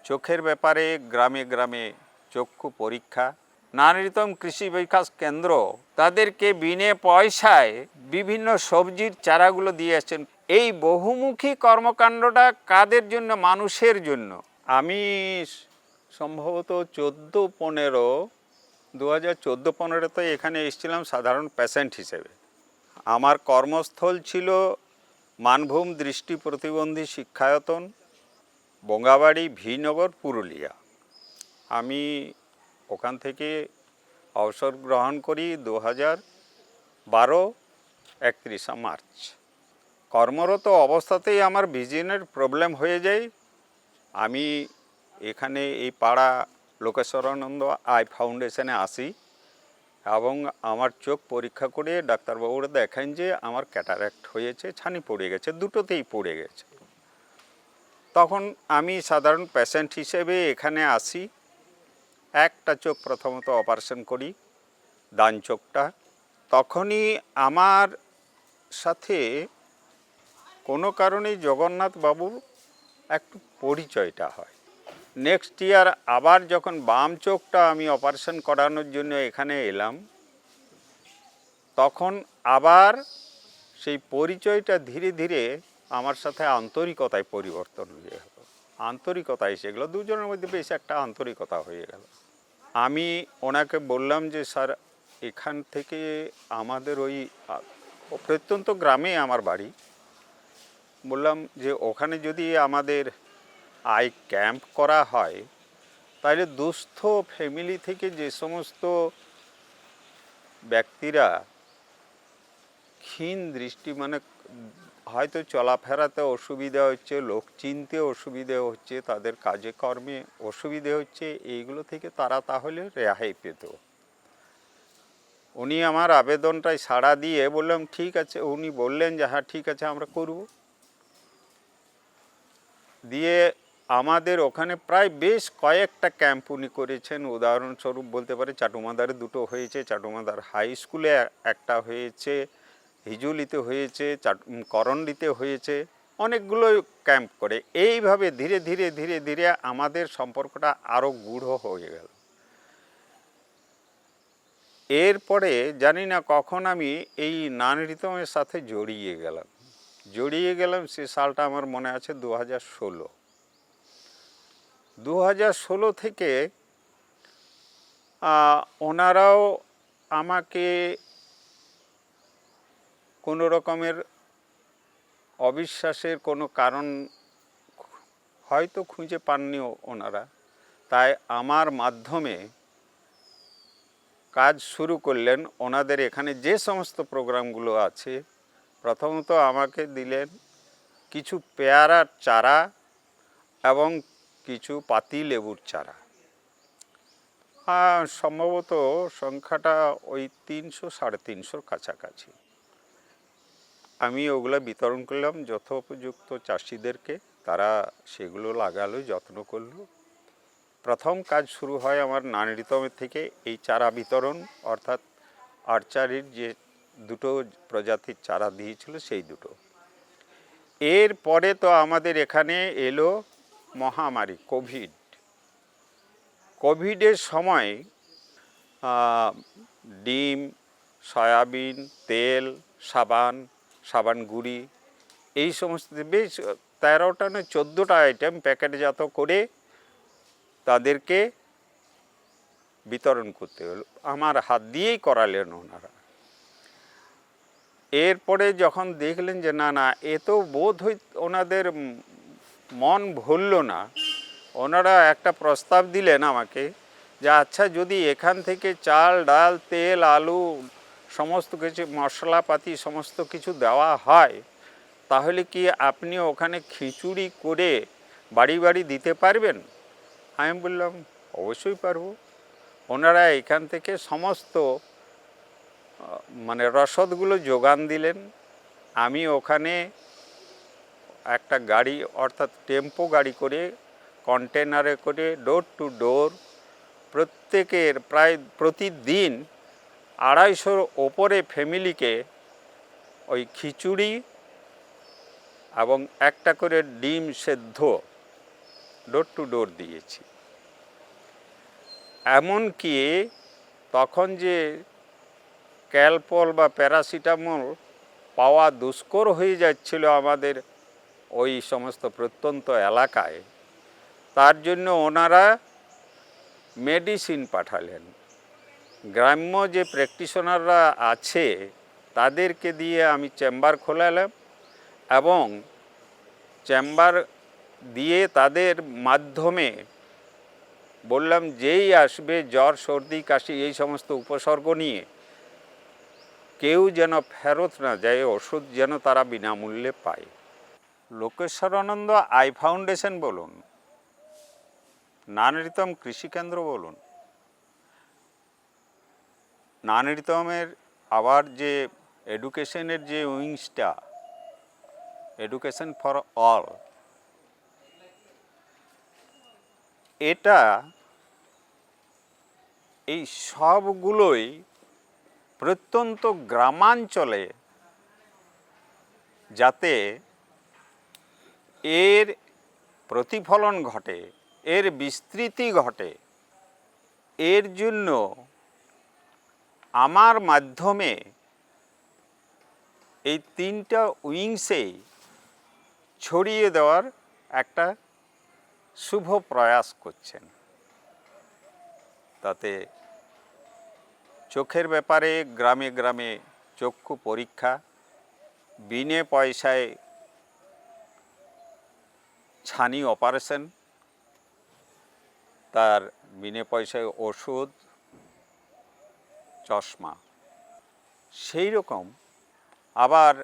চোখের ব্যাপারে গ্রামে গ্রামে চক্ষু পরীক্ষা। নানারকম কৃষি বিকাশ কেন্দ্র তাদেরকে বিনে পয়সায় বিভিন্ন সবজির চারাগুলো দিয়ে আসছেন। এই বহুমুখী কর্মকাণ্ডটা কাদের জন্য? মানুষের জন্য। আমি সম্ভবত 2014-15 এখানে এসেছিলাম সাধারণ পেশেন্ট হিসেবে। আমার কর্মস্থল ছিল মানভূম দৃষ্টি প্রতিবন্ধী শিক্ষায়তন, বঙ্গাবাড়ি, ভিনগর, পুরুলিয়া। আমি ওখান থেকে অবসর গ্রহণ করি 2012 31 মার্চ। কর্মরত অবস্থাতেই আমার ভিশনের প্রবলেম হয়ে যায়। আমি এখানে এই পাড়া লোকেশ্বরানন্দ আই ফাউন্ডেশনে আসি এবং আমার চোখ পরীক্ষা করে ডাক্তারবাবুরা দেখেন যে আমার ক্যাটারাক্ট হয়েছে, ছানি পড়ে গেছে, দুটোতেই পড়ে গেছে। তখন আমি সাধারণ পেশেন্ট হিসেবে এখানে আসি। একটা চোখ প্রথমত অপারেশন করি, ডান চোখটা। তখনই আমার সাথে কোনো কারণেই জগন্নাথ বাবুর একটু পরিচয়টা হয়। নেক্সট ইয়ার আবার যখন বাম চোখটা আমি অপারেশন করানোর জন্য এখানে এলাম, তখন আবার সেই পরিচয়টা ধীরে ধীরে আমার সাথে আন্তরিকতায় পরিবর্তন হয়ে গেল। আন্তরিকতায় এসে গেলো, দুজনের মধ্যে বেশ একটা আন্তরিকতা হয়ে গেল। আমি ওনাকে বললাম যে স্যার, এখান থেকে আমাদের ওই প্রত্যন্ত গ্রামে আমার বাড়ি, বললাম যে ওখানে যদি আমাদের আই ক্যাম্প করা হয় তাহলে দুস্থ ফ্যামিলি থেকে যে সমস্ত ব্যক্তিরা ক্ষীণ দৃষ্টি, মানে হয়তো চলাফেরাতে অসুবিধা হচ্ছে, লোক চিনতে অসুবিধে হচ্ছে, তাদের কাজে কর্মে অসুবিধে হচ্ছে, এইগুলো থেকে তারা তাহলে রেহাই পেত। উনি আমার আবেদনটায় সাড়া দিয়ে বললাম ঠিক আছে, উনি বললেন যে হ্যাঁ ঠিক আছে আমরা করব। দিয়ে আমাদের ওখানে প্রায় বেশ কয়েকটা ক্যাম্প উনি করেছেন। উদাহরণস্বরূপ বলতে পারে চাটুমাদারে দুটো হয়েছে, চাটুমাদার হাই স্কুলে একটা হয়েছে, হিজুলিতে হয়েছে, করণডিতে হয়েছে, অনেকগুলো ক্যাম্প করে। এইভাবে ধীরে ধীরে ধীরে ধীরে আমাদের সম্পর্কটা আরও গূঢ় হয়ে গেল। এরপরে জানি না কখন আমি এই নানরিতমের সাথে জড়িয়ে গেলাম। সে সালটা আমার মনে আছে 2016 থেকে ওনারাও আমাকে কোনো রকমের অবিশ্বাসের কোনো কারণ হয়তো খুঁজে পাননি ওনারা, তাই আমার মাধ্যমে কাজ শুরু করলেন। ওনাদের এখানে যে সমস্ত প্রোগ্রামগুলো আছে, প্রথমত আমাকে দিলেন কিছু পেয়ারার চারা এবং কিছু পাতি লেবুর চারা। সম্ভবত সংখ্যাটা ওই 300-350 কাছাকাছি। আমি ওগুলো বিতরণ করলাম যথোপযুক্ত চাষিদেরকে, তারা সেগুলো লাগালো, যত্ন করলো। প্রথম কাজ শুরু হয় আমার নানরিতমের থেকে, এই চারা বিতরণ, অর্থাৎ আর্চারির যে দুটো প্রজাতির চারা দিয়েছিল সেই দুটো। এরপরে তো আমাদের এখানে এলো মহামারী কোভিডের সময় ডিম, সয়াবিন তেল, সাবান গুঁড়ি, এই সমস্ত বেশ 13টা না 14টা আইটেম প্যাকেটজাত করে তাদেরকে বিতরণ করতে হলো। আমার হাত দিয়েই করালেন ওনারা। এরপরে যখন দেখলেন যে না এ তো বোধ হয় ওনাদের মন ভরল না, ওনারা একটা প্রস্তাব দিলেন আমাকে যে আচ্ছা যদি এখান থেকে চাল, ডাল, তেল, আলু, সমস্ত কিছু মশলাপাতি সমস্ত কিছু দেওয়া হয়, তাহলে কি আপনি ওখানে খিচুড়ি করে বাড়ি বাড়ি দিতে পারবেন? আমি বললাম অবশ্যই পারবো। ওনারা এখান থেকে সমস্ত মানে রসদগুলো যোগান দিলেন। আমি ওখানে একটা গাড়ি, অর্থাৎ টেম্পো গাড়ি করে, কন্টেনারে করে ডোর টু ডোর প্রত্যেকের প্রায় প্রতিদিন 250-র ওপরে ফ্যামিলিকে ওই খিচুড়ি এবং একটা করে ডিম সেদ্ধ ডোর টু ডোর দিয়েছি। এমনকি তখন যে ক্যালপল বা প্যারাসিটামল পাওয়া দুষ্কর হয়ে যাচ্ছিল আমাদের ওই সমস্ত প্রত্যন্ত এলাকায়, তার জন্য ওনারা মেডিসিন পাঠালেন। গ্রাম্য যে প্র্যাকটিশনাররা আছে তাদেরকে দিয়ে আমি চেম্বার খোলালাম এবং চেম্বার দিয়ে তাদের মাধ্যমে বললাম যেই আসবে জ্বর সর্দি কাশি এই সমস্ত উপসর্গ নিয়ে কেউ যেন ফেরত না যায়, ওষুধ যেন তারা বিনামূল্যে পায়। লোকেশ্বরানন্দ আই ফাউন্ডেশন বলুন, নানরিতম কৃষিকেন্দ্র বলুন, নানরিতমের আবার যে এডুকেশনের যে উইংসটা এডুকেশন ফর অল, এটা এই সবগুলোই প্রত্যন্ত গ্রামাঞ্চলে যাতে এর প্রতিফলন ঘটে, এর বিস্তৃতি ঘটে, এর জন্য আমার মাধ্যমে এই তিনটা উইংসেই ছড়িয়ে দেওয়ার একটা শুভ প্রয়াস করছেন। তাতে চোখের ব্যাপারে গ্রামে গ্রামে চক্ষু পরীক্ষা, বিনে পয়সায় ছানি অপারেশন, তার বিনে পয়সায় ওষুধ, চশমা। সেই রকম আবার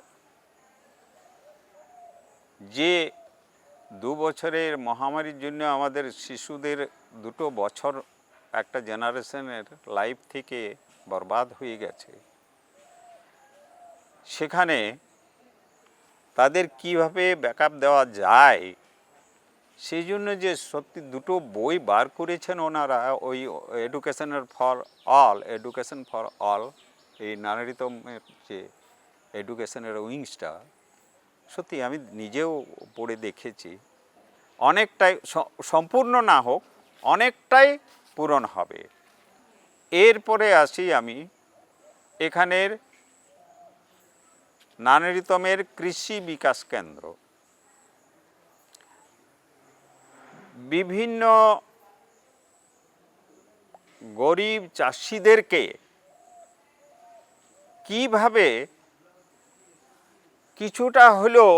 যে 2 বছরের মহামারীর জন্য আমাদের শিশুদের 2 বছর একটা জেনারেশনের লাইফ থেকে বরবাদ হয়ে গেছে, সেখানে তাদের কিভাবে ব্যাকআপ দেওয়া যায় সেই জন্য যে সত্যি 2টো বই বার করেছেন ওনারা, ওই এডুকেশন ফর অল, এই নানারিতমের যে এডুকেশনের উইংসটা, সত্যি আমি নিজেও পড়ে দেখেছি, অনেকটাই সম্পূর্ণ না হোক অনেকটাই পূরণ হবে। এরপরে আসি আমি এখানের নানরিতমের কৃষি বিকাশ কেন্দ্র। বিভিন্ন গরিব চাষিদেরকে কিভাবে কিছুটা হলেও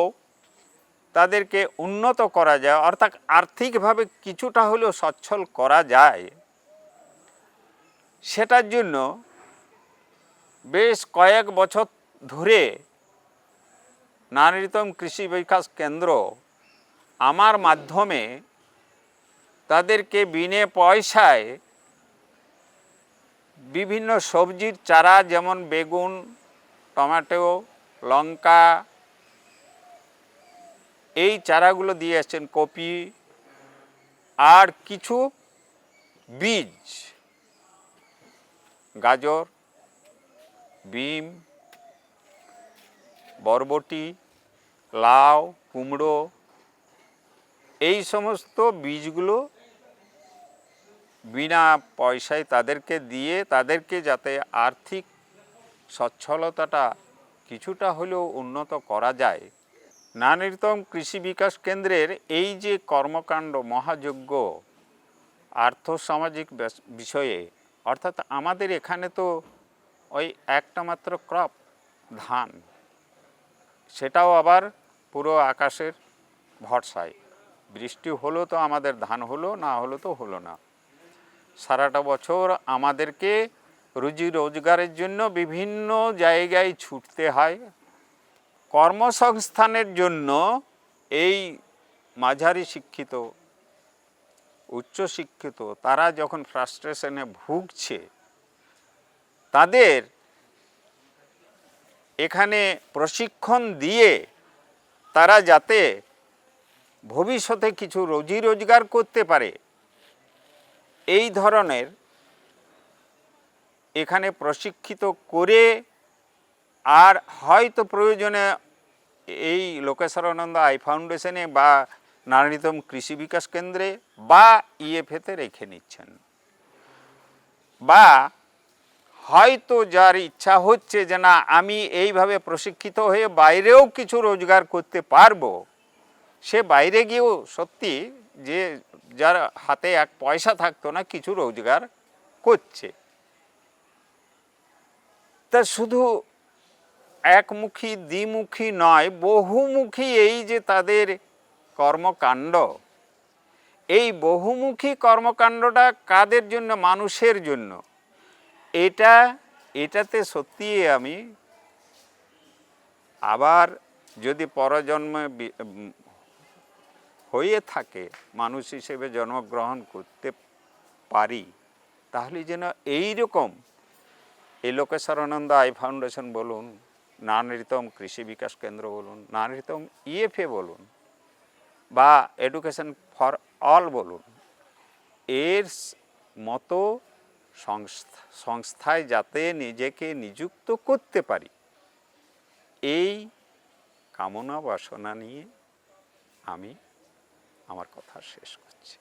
তাদেরকে উন্নত করা যায়, অর্থাৎ আর্থিকভাবে কিছুটা হলেও সচ্ছল করা যায়, সেটার জন্য বেশ কয়েক বছর ধরে নানরিতম কৃষি বিকাশ কেন্দ্র আমার মাধ্যমে তাদেরকে বিনে পয়সায় বিভিন্ন সবজির চারা, যেমন বেগুন, টমেটো, লঙ্কা, এই চারাগুলো দিয়ে আসছেন, কপি, আর কিছু বীজ, গাজর, বিম, বরবটি, লাউ, কুমড়ো, এই সমস্ত বীজগুলো বিনা পয়সায় তাদেরকে দিয়ে তাদেরকে যাতে আর্থিক সচ্ছলতাটা কিছুটা হলেও উন্নত করা যায়। নানরিতম কৃষি বিকাশ কেন্দ্রের এই যে কর্মকাণ্ড, মহাযজ্ঞ আর্থসামাজিক বিষয়ে, অর্থাৎ আমাদের এখানে তো ওই একটা মাত্র ক্রপ ধান, সেটাও আবার পুরো আকাশের ভরসায়, বৃষ্টি হলো তো আমাদের ধান হলো, না হলো তো হলো না। সারাটা বছর আমাদেরকে রুজি রোজগারের জন্য বিভিন্ন জায়গায় ছুটতে হয়। কর্মসংস্থানের জন্য এই মাঝারি শিক্ষিত, উচ্চশিক্ষিত তারা যখন ফ্রাস্ট্রেশনে ভুগছে, তাদের এখানে প্রশিক্ষণ দিয়ে তারা যাতে ভবিষ্যতে কিছু রুজি রোজগার করতে পারে, এই ধরনের এখানে প্রশিক্ষিত করে, আর হয়তো প্রয়োজনে এই লোকেশ্বরানন্দ আই ফাউন্ডেশনে বা নারীতম কৃষি বিকাশ কেন্দ্রে বা ইএফএতে রেখে নিচ্ছেন, বা হয়তো যার ইচ্ছা হচ্ছে যে না আমি এইভাবে প্রশিক্ষিত হয়ে বাইরেও কিছু রোজগার করতে পারবো, সে বাইরে গিয়েও সত্যি যে যার হাতে এক পয়সা থাকতো না কিছু রোজগার করছে। তা শুধু একমুখী দ্বিমুখী নয়, বহুমুখী এই যে তাদের কর্মকাণ্ড, এই বহুমুখী কর্মকাণ্ডটা কাদের জন্য? মানুষের জন্য। এটাতে সত্যি আমি আবার যদি পরজন্মে হয়ে থাকে মানুষ হিসেবে জন্মগ্রহণ করতে পারি, তাহলে যেন এই রকম এই লোকেশ্বরানন্দ আই ফাউন্ডেশন বলুন, নারীতম কৃষি বিকাশ কেন্দ্র বলুন, নারীতম ইএফএ বলুন, বা এডুকেশন ফর অল বলুন, এর মতো সংস্থায় যাতে নিজেকে নিযুক্ত করতে পারি, এই কামনা বাসনা নিয়ে আমি আমার কথা শেষ করছি।